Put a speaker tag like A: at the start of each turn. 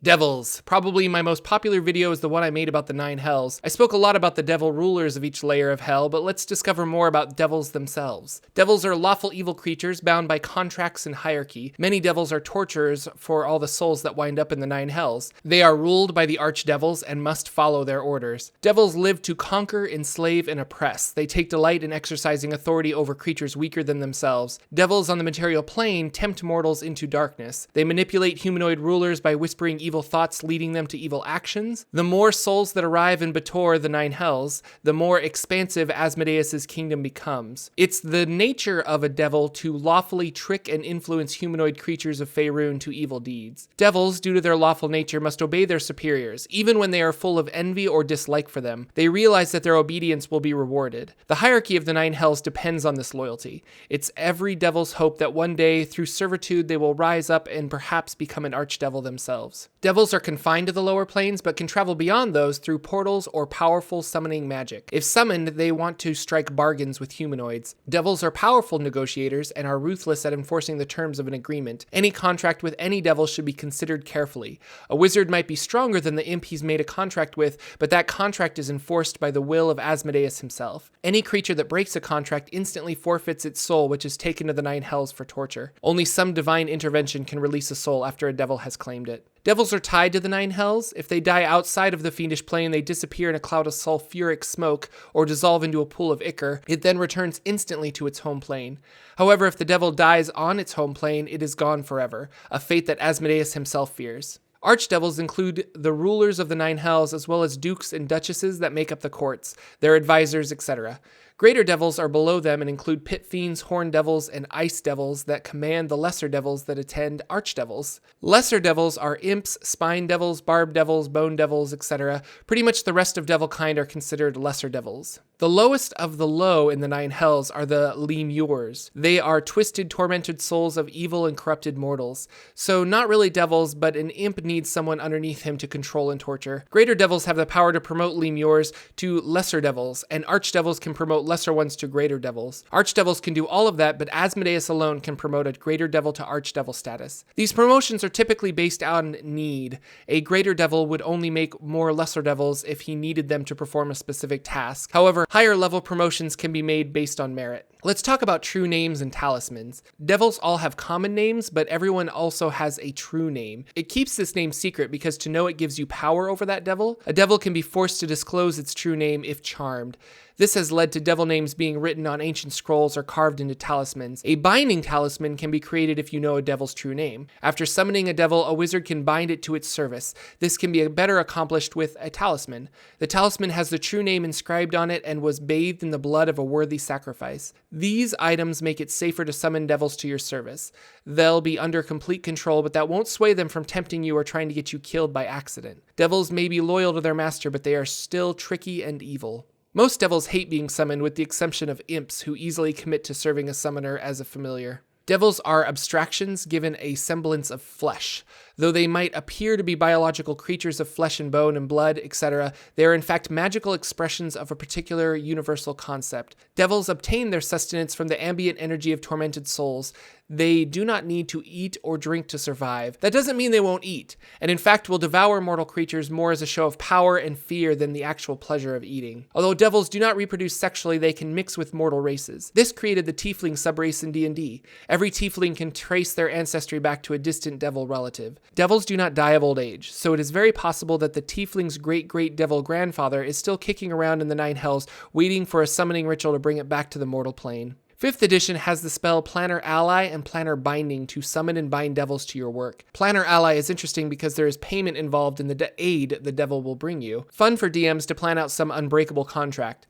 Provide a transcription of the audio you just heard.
A: Devils. Probably my most popular video is the one I made about the 9 hells. I spoke a lot about the devil rulers of each layer of hell, but let's discover more about devils themselves. Devils are lawful evil creatures bound by contracts and hierarchy. Many devils are torturers for all the souls that wind up in the 9 hells. They are ruled by the archdevils and must follow their orders. Devils live to conquer, enslave, and oppress. They take delight in exercising authority over creatures weaker than themselves. Devils on the material plane tempt mortals into darkness. They manipulate humanoid rulers by whispering evil thoughts leading them to evil actions. The more souls that arrive in Bator, the 9 hells, the more expansive Asmodeus' kingdom becomes. It's the nature of a devil to lawfully trick and influence humanoid creatures of Faerun to evil deeds. Devils, due to their lawful nature, must obey their superiors, even when they are full of envy or dislike for them. They realize that their obedience will be rewarded. The hierarchy of the 9 hells depends on this loyalty. It's every devil's hope that one day, through servitude, they will rise up and perhaps become an archdevil themselves. Devils are confined to the lower planes, but can travel beyond those through portals or powerful summoning magic. If summoned, they want to strike bargains with humanoids. Devils are powerful negotiators and are ruthless at enforcing the terms of an agreement. Any contract with any devil should be considered carefully. A wizard might be stronger than the imp he's made a contract with, but that contract is enforced by the will of Asmodeus himself. Any creature that breaks a contract instantly forfeits its soul, which is taken to the 9 hells for torture. Only some divine intervention can release a soul after a devil has claimed it. Devils are tied to the 9 hells. If they die outside of the fiendish plane, they disappear in a cloud of sulfuric smoke or dissolve into a pool of ichor. It then returns instantly to its home plane. However, if the devil dies on its home plane, it is gone forever, a fate that Asmodeus himself fears. Archdevils include the rulers of the 9 hells as well as dukes and duchesses that make up the courts, their advisors, etc. Greater devils are below them and include pit fiends, horn devils, and ice devils that command the lesser devils that attend archdevils. Lesser devils are imps, spine devils, barb devils, bone devils, etc. Pretty much the rest of devil kind are considered lesser devils. The lowest of the low in the 9 hells are the lemures. They are twisted, tormented souls of evil and corrupted mortals. So not really devils, but an imp needs someone underneath him to control and torture. Greater devils have the power to promote lemures to lesser devils, and archdevils can promote lesser ones to greater devils. Archdevils can do all of that, but Asmodeus alone can promote a greater devil to archdevil status. These promotions are typically based on need. A greater devil would only make more lesser devils if he needed them to perform a specific task. However, higher level promotions can be made based on merit. Let's talk about true names and talismans. Devils all have common names, but everyone also has a true name. It keeps this name secret because to know it gives you power over that devil. A devil can be forced to disclose its true name if charmed. This has led to devil names being written on ancient scrolls or carved into talismans. A binding talisman can be created if you know a devil's true name. After summoning a devil, a wizard can bind it to its service. This can be better accomplished with a talisman. The talisman has the true name inscribed on it and was bathed in the blood of a worthy sacrifice. These items make it safer to summon devils to your service. They'll be under complete control, but that won't sway them from tempting you or trying to get you killed by accident. Devils may be loyal to their master, but they are still tricky and evil. Most devils hate being summoned, with the exception of imps, who easily commit to serving a summoner as a familiar. Devils are abstractions given a semblance of flesh. Though they might appear to be biological creatures of flesh and bone and blood, etc., they are in fact magical expressions of a particular universal concept. Devils obtain their sustenance from the ambient energy of tormented souls. They do not need to eat or drink to survive. That doesn't mean they won't eat, and in fact will devour mortal creatures more as a show of power and fear than the actual pleasure of eating. Although devils do not reproduce sexually, they can mix with mortal races. This created the tiefling subrace in D&D. Every tiefling can trace their ancestry back to a distant devil relative. Devils do not die of old age, so it is very possible that the tiefling's great-great devil grandfather is still kicking around in the 9 hells, waiting for a summoning ritual to bring it back to the mortal plane. 5th edition has the spell Planner Ally and Planner Binding to summon and bind devils to your work. Planner Ally is interesting because there is payment involved in the aid the devil will bring you. Fun for DMs to plan out some unbreakable contract.